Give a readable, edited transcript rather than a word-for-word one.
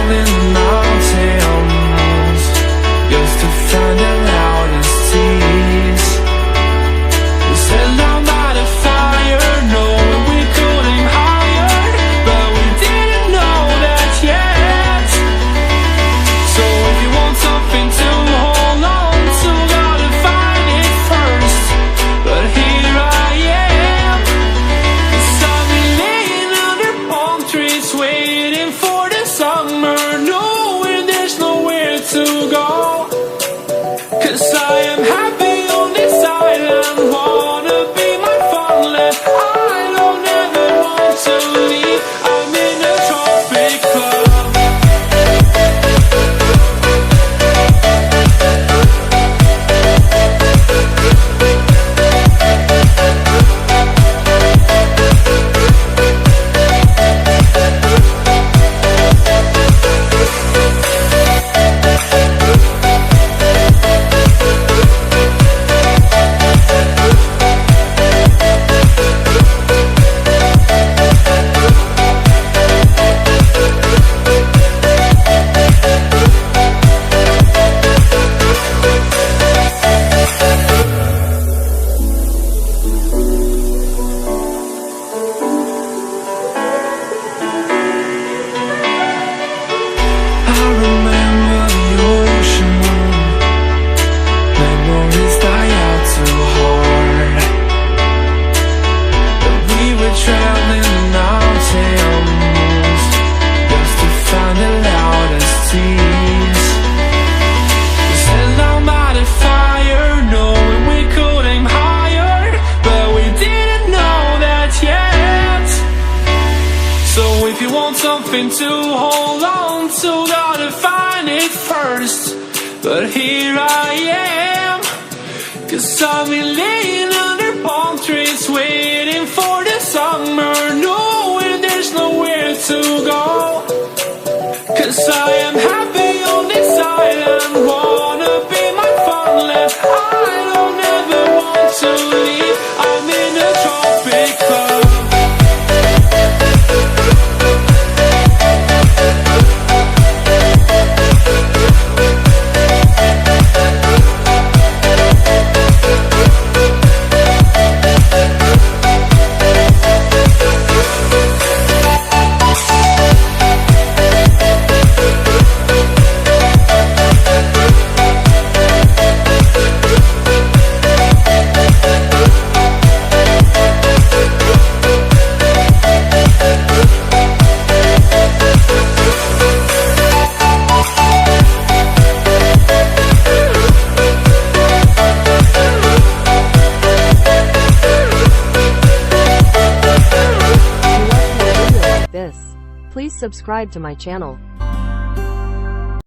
traveling mountains just to find the loudest tease. We set down by the fire, knowing we could aim higher, but we didn't know that yet. So if you want something to hold on to, gotta find it first. But here I am, 'cause I've been laying under palm trees waiting for the summer, knowing there's nowhere to go. 'Cause I am happy on this island, wanna be my farmland. I don't ever want to leave, I'm in a tropic club. I remember the ocean moon, memories die out too hard. But we were traveling the mountains just to find the loudest tease. We sat down by the fire, knowing we could aim higher, but we didn't know that yet. So if you want something to hold on to, gotta find it first. But here I am, 'cause I've been laying under palm trees waiting for the summer, knowing there's nowhere to go. 'Cause I am happy on this island, wanna be my farmland. I don't ever want to leave, I'm in a tropic club. Please subscribe to my channel.